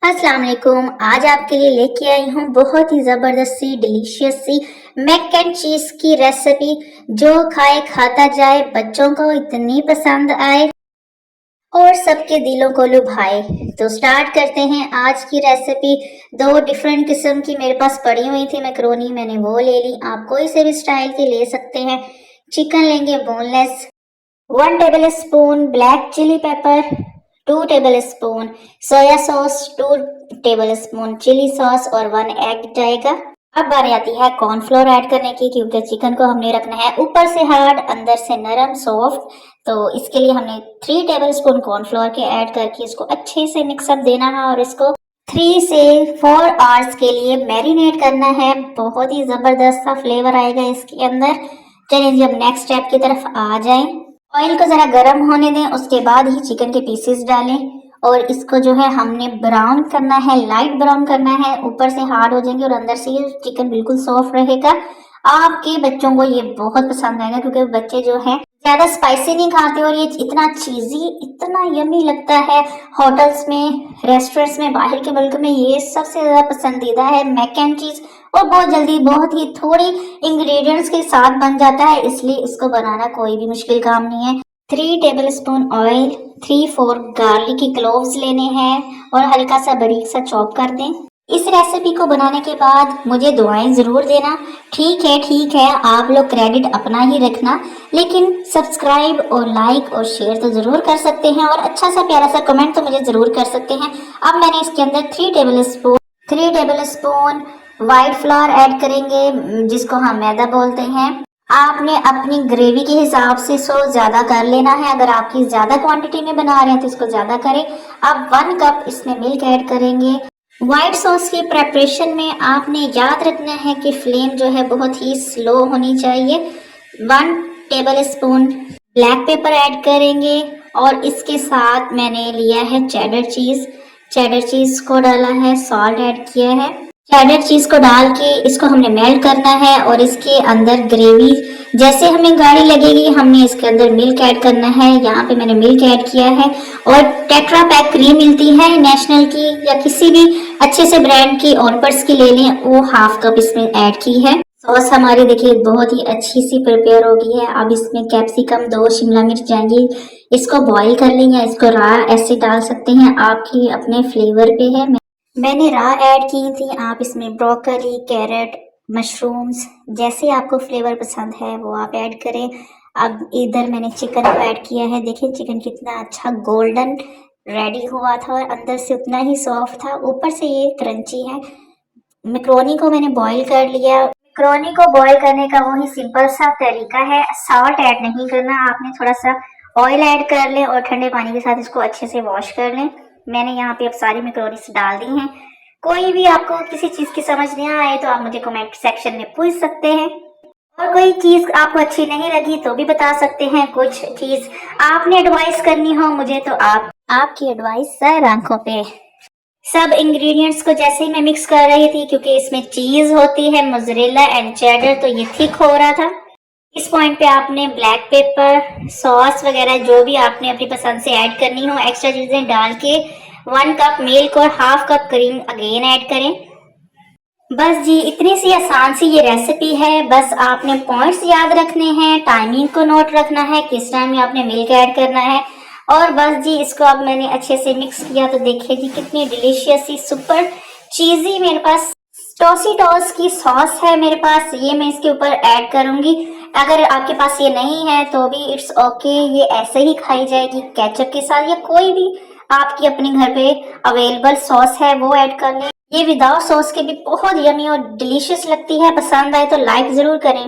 अस्सलाम वालेकुम। आज आपके लिए लेके आई हूँ बहुत ही ज़बरदस्त सी डिलीशियस सी मैक एंड चीज़ की रेसिपी, जो खाए खाता जाए, बच्चों को इतनी पसंद आए और सबके दिलों को लुभाए। तो स्टार्ट करते हैं आज की रेसिपी। दो डिफरेंट किस्म की मेरे पास पड़ी हुई थी मैक्रोनी, मैंने वो ले ली। आप कोई से भी स्टाइल की ले सकते हैं। चिकन लेंगे boneless, 1 tablespoon black chilli pepper, 2 tablespoon soya sauce, 2 tablespoon chilli sauce और 1 एग जाएगा। अब बारी आती है कॉर्नफ्लोर ऐड करने की, क्योंकि चिकन को हमने रखना है ऊपर से हार्ड अंदर से नरम सॉफ्ट। तो इसके लिए हमने 3 टेबल स्पून कॉर्नफ्लोर के ऐड करके इसको अच्छे से मिक्सअप देना है और इसको 3 से 4 आवर्स के लिए मैरिनेट करना है। बहुत ही जबरदस्त सा फ्लेवर आएगा इसके अंदर। चलिए जब नेक्स्ट स्टेप की तरफ आ जाएं, ऑयल को जरा गर्म होने दें, उसके बाद ही चिकन के पीसेस डालें और इसको जो है हमने ब्राउन करना है, लाइट ब्राउन करना है। ऊपर से हार्ड हो जाएंगे और अंदर से ये चिकन बिल्कुल सॉफ्ट रहेगा। आपके बच्चों को ये बहुत पसंद आएगा, क्योंकि बच्चे जो है ज्यादा स्पाइसी नहीं खाते और ये इतना चीजी, इतना यमी लगता है। होटल्स में, रेस्टोरेंट्स में, बाहर के मुल्क में ये सबसे ज्यादा पसंदीदा है मैक एंड चीज, और बहुत जल्दी, बहुत ही थोड़ी इंग्रेडिएंट्स के साथ बन जाता है, इसलिए इसको बनाना कोई भी मुश्किल काम नहीं है। 3 टेबल स्पून ऑयल, 3-4 गार्लिक की क्लोव्स लेने हैं और हल्का सा बारीक सा चॉप कर दें। इस रेसिपी को बनाने के बाद मुझे दुआएं जरूर देना। ठीक है, आप लोग क्रेडिट अपना ही रखना, लेकिन सब्सक्राइब और लाइक और शेयर तो जरूर कर सकते हैं और अच्छा सा प्यारा सा कमेंट तो मुझे जरूर कर सकते हैं। अब मैंने इसके अंदर 3 table spoon white flower add करेंगे, जिसको हम मैदा बोलते हैं। आपने अपनी ग्रेवी के हिसाब से ज्यादा कर लेना है। अगर आपकी ज्यादा क्वांटिटी में बना रहे हैं तो इसको ज्यादा करें। अब 1 कप इसमें मिल्क ऐड करेंगे। व्हाइट सॉस की प्रेपरेशन में आपने याद रखना है कि फ्लेम जो है बहुत ही स्लो होनी चाहिए। 1 tablespoon black pepper add करेंगे और इसके साथ मैंने लिया है चेडर चीज। चेडर चीज को डाला है, सॉल्ट ऐड किया है। चेडर चीज को डाल के इसको हमने मेल्ट करना है और इसके अंदर ग्रेवी जैसे हमें गाढ़ी लगेगी, हमने इसके अंदर मिल्क ऐड करना है। यहाँ पे मैंने मिल्क ऐड किया है और टेट्रा पैक क्रीम मिलती है नेशनल की या किसी भी अच्छे से ब्रांड की, ऑलपर्स की ले लें, वो ½ कप इसमें ऐड की है। सॉस हमारी देखिए बहुत ही अच्छी सी प्रिपेयर हो गई है। अब इसमें कैप्सिकम 2 शिमला मिर्च जाएंगी, इसको बॉईल कर लें या इसको रॉ ऐसे डाल सकते हैं, आपकी अपने फ्लेवर पे है। मैंने रॉ ऐड की थी, आप इसमें ब्रोकली, कैरेट, मशरूम्स जैसे आपको फ्लेवर पसंद है वो आप ऐड करें। अब इधर मैंने चिकन को ऐड किया है। देखिए चिकन कितना अच्छा गोल्डन रेडी हुआ था और अंदर से उतना ही सॉफ्ट था, ऊपर से ये क्रंची है। मैक्रोनी को मैंने बॉईल कर लिया। मैक्रोनी को बॉईल करने का वही सिंपल सा तरीका है, सॉल्ट ऐड नहीं करना। आपने थोड़ा सा ऑयल ऐड कर लें और ठंडे पानी के साथ इसको अच्छे से वॉश कर लें। मैंने यहाँ पे अब सारी मैक्रोनीस डाल दी हैं। कोई भी आपको किसी चीज की समझ नहीं आए तो आप मुझे कमेंट सेक्शन में पूछ सकते हैं, और कोई चीज आपको अच्छी नहीं लगी तो भी बता सकते हैं। कुछ चीज आपने एडवाइस करनी हो मुझे तो आपकी एडवाइस सर आंखों पे। सब इंग्रेडिएंट्स को जैसे ही मैं मिक्स कर रही थी, क्योंकि इसमें चीज होती है मोज़रेला एंड चेडर, तो ये थिक हो रहा था। इस पॉइंट पे आपने ब्लैक पेपर, सॉस वगैरह जो भी आपने अपनी पसंद से ऐड करनी हो, एक्स्ट्रा चीजें डाल के 1 कप मिल्क और ½ कप क्रीम अगेन ऐड करें। बस जी इतनी सी आसान सी ये रेसिपी है। बस आपने पॉइंट्स याद रखने हैं, टाइमिंग को नोट रखना है, किस टाइम में आपने मिल्क ऐड करना है, और बस जी इसको अब मैंने अच्छे से मिक्स किया तो देखिए जी कितनी डिलीशियस सी सुपर चीजी मेरे पास टॉस की सॉस है मेरे पास, ये मैं इसके ऊपर ऐड करूंगी। अगर आपके पास ये नहीं है तो भी इट्स ओके, ये ऐसे ही खाई जाएगी केचप के साथ, या कोई भी आपकी अपने घर पे अवेलेबल सॉस है वो ऐड कर लें। ये विदाउट सॉस के भी बहुत यमी और डिलीशियस लगती है। पसंद आए तो लाइक जरूर करें।